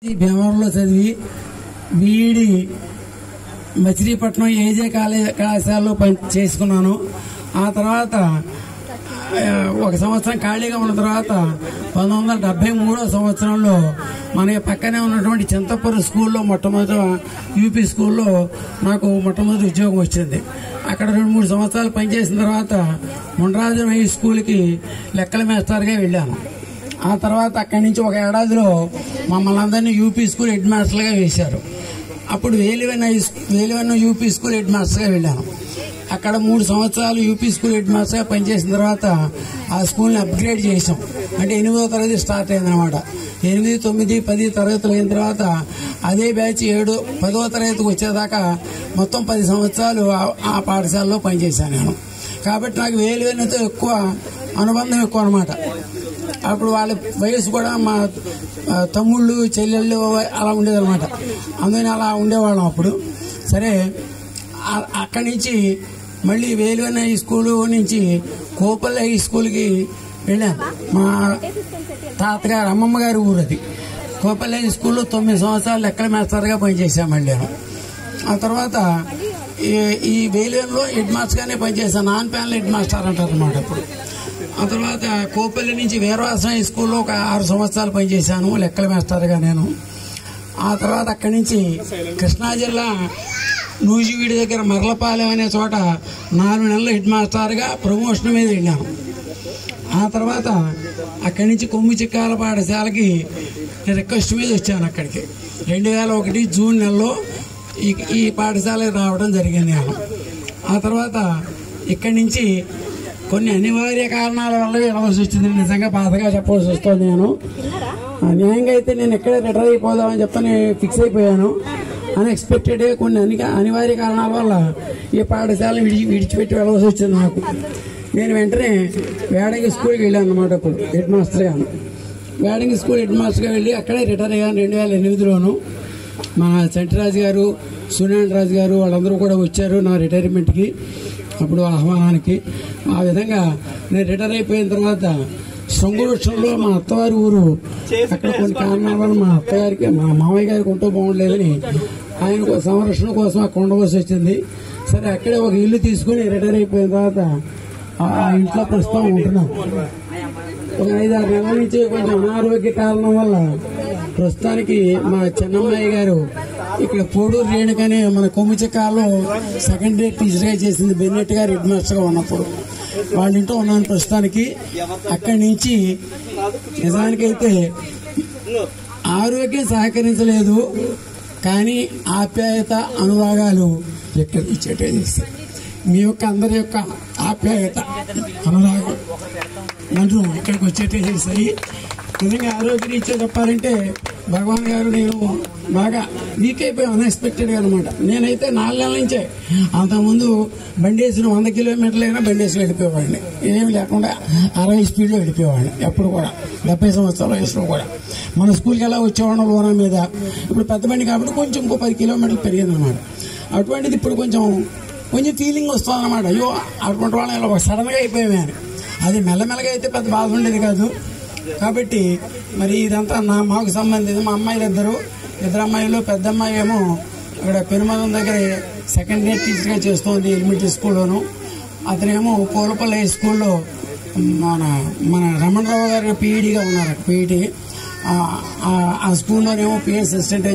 భీమవరంలో చదివి బీఈడి మచిలీపట్నం ఏజే కళాశాలలో చేసుకున్నాను. ఆ తర్వాత ఒక సంవత్సరం ఖాళీగా ఉన్న తర్వాత 1973 సంవత్సరంలో మన పక్కనే ఉన్నటువంటి చింతపురం స్కూల్లో మొట్టమొదటి యూపీ స్కూల్లో నాకు మొట్టమొదటి ఉద్యోగం వచ్చింది. అక్కడ 2-3 సంవత్సరాలు పనిచేసిన తర్వాత ముండరాజం హై స్కూల్కి లెక్కల మాస్టర్గా వెళ్ళాను. ఆ తర్వాత అక్కడి నుంచి ఒక ఏడాదిలో మమ్మల్ని అందరినీ యూపీ స్కూల్ హెడ్ మాస్టర్గా వేశారు. అప్పుడు వేలివెన్న యూపీ స్కూల్ హెడ్ మాస్టర్గా వెళ్ళాను. అక్కడ 3 సంవత్సరాలు యూపీ స్కూల్ హెడ్ మాస్టర్గా పనిచేసిన తర్వాత ఆ స్కూల్ని అప్గ్రేడ్ చేసాం. అంటే 8వ తరగతి స్టార్ట్ అయిందనమాట. 8, 9, 10 తరగతులు అయిన తర్వాత అదే బ్యాచ్ 7, 10వ తరగతికి వచ్చేదాకా మొత్తం 10 సంవత్సరాలు ఆ పాఠశాలలో పనిచేశాను నేను. కాబట్టి నాకు వేలివెన్నతో ఎక్కువ అనుబంధం ఎక్కువ అనమాట. అప్పుడు వాళ్ళ వయసు కూడా మా తమ్ముళ్ళు చెల్లెళ్ళు అలా ఉండేదన్నమాట. అందుకని అలా ఉండేవాళ్ళం. అప్పుడు సరే అక్కడి నుంచి మళ్ళీ వేలువెన్న హై స్కూల్ నుంచి కోపల్లి హై స్కూల్కి వెళ్ళాను. మా తాతగారు అమ్మమ్మ గారి ఊరు అది. కోపల్లి హై స్కూల్లో 9 సంవత్సరాలు లెక్కల మాస్టర్గా పనిచేశాను మళ్ళీ నేను. ఆ తర్వాత ఈ వేలువెన్నలో హెడ్ మాస్టర్గానే పనిచేశాను. నాన్ ప్యానల్ హెడ్ మాస్టర్ అంటారు అన్నమాట అప్పుడు. ఆ తర్వాత కోపల్లి నుంచి వీరవాసం హై స్కూల్లో ఒక 6 సంవత్సరాలు పనిచేశాను లెక్కల మాస్టర్గా నేను. ఆ తర్వాత అక్కడి నుంచి కృష్ణా జిల్లా నూజివీడి దగ్గర మర్లపాలెం అనే చోట 4 నెలలు హెడ్ మాస్టర్గా ప్రమోషన్ మీద వెళ్ళాను. ఆ తర్వాత అక్కడి నుంచి కొమ్ము చిక్కాల పాఠశాలకి రిక్వెస్ట్ మీద వచ్చాను. అక్కడికి 2001 జూన్ నెలలో ఈ పాఠశాలకు రావడం జరిగింది నేను. ఆ తర్వాత ఇక్కడి నుంచి కొన్ని అనివార్య కారణాల వల్ల వెళ్ళవలసి వచ్చింది. నిజంగా బాధగా చెప్పవలసి వస్తుంది. నేను న్యాయంగా అయితే నేను ఎక్కడే రిటైర్ అయిపోదామని చెప్తాను ఫిక్స్ అయిపోయాను. అన్ఎక్స్పెక్టెడ్గా కొన్ని అనివార్య కారణాల వల్ల ఈ పాఠశాలను విడిచిపెట్టి వెళ్ళవలసి వచ్చింది నాకు. నేను వెంటనే వేడంగి స్కూల్కి వెళ్ళాను అన్నమాట. అప్పుడు హెడ్ మాస్టర్గా వేడంగి స్కూల్ హెడ్ మాస్టర్గా వెళ్ళి అక్కడే రిటైర్ అయ్యాను 2008లోను. మా చంటిరాజు గారు, సునీల్ రాజు గారు వాళ్ళందరూ కూడా వచ్చారు నా రిటైర్మెంట్కి అప్పుడు ఆహ్వానానికి. ఆ విధంగా నేను రిటైర్ అయిపోయిన తర్వాత శృంగవృక్షంలో మా అత్తవారి ఊరు, అక్కడ కొన్ని కారణాల వల్ల మా అత్తగారికి మా మామయ్య గారికి ఉంటూ బాగుండలేదని ఆయన సంరక్షణ కోసం అక్కడ ఉండవలసి వచ్చింది. సరే అక్కడే ఒక ఇల్లు తీసుకుని రిటైర్ అయిపోయిన తర్వాత ఆ ఇంట్లో ప్రస్తుతం ఉంటున్నాం. ఒక 5-6 నెలల నుంచి కొంచెం అనారోగ్య కారణం వల్ల ప్రస్తుతానికి మా చిన్నమ్మాయి గారు ఇక్కడ పోడూరు రేణుకని మన కొమ్ముచిక్కాలో సెకండరీ టీచర్గా చేసింది బెన్నెట్ గారు హెడ్ మాస్టర్గా ఉన్నప్పుడు. వాళ్ళ ఇంట్లో ఉన్నాను ప్రస్తుతానికి. అక్కడి నుంచి నిజానికైతే ఆరోగ్యం సహకరించలేదు, కానీ ఆప్యాయత అనురాగాలు ఎక్కడికి ఇచ్చేటే చేస్తాయి. మీ యొక్క అందరి యొక్క ఆప్యాయత అనురాగం నన్ను ఇక్కడికి వచ్చేటే చేస్తాయి. నిజంగా ఆరోగ్యం ఇచ్చే చెప్పాలంటే భగవాన్ గారు నేను బాగా వీక్ అయిపోయాను అన్ఎక్స్పెక్టెడ్గా అనమాట. నేనైతే 4 నెలల నుంచే అంతకుముందు బండేసిన 100 కిలోమీటర్లైనా బండేసులు వెళ్ళిపోయేవాడిని. ఏమి లేకుండా 60 స్పీడ్లో వెళ్ళిపోయేవాడిని. ఎప్పుడు కూడా 70 సంవత్సరాల వయసులో కూడా మన స్కూల్కి ఎలా వచ్చేవాళ్ళం లోనా మీద. ఇప్పుడు పెద్ద బండి కాబట్టి కొంచెం ఇంకో 10 కిలోమీటర్లు పెరిగిందనమాట. అటువంటిది ఇప్పుడు కొంచెం ఫీలింగ్ వస్తుంది అనమాట. అయ్యో అటువంటి వాళ్ళని ఇలా సడన్గా అయిపోయామే అని. అది మెల్లమెల్లగా అయితే పెద్ద బాధ ఉండేది కాదు. కాబట్టి మరి ఇదంతా మాకు సంబంధించి మా అమ్మాయిలు ఇద్దరు అమ్మాయిలు, పెద్ద అమ్మాయి ఏమో ఇక్కడ పెనుమదం దగ్గర సెకండరీ టీచర్గా చేస్తుంది ఎలిమెంటరీ స్కూల్లోను. అతనేమో కోలపల్లి హై స్కూల్లో మన రమణరావు గారు పీఈడీగా ఉన్నారు. పీఈడీ ఆ స్కూల్లోనేమో పిఎస్ అసిస్టెంట్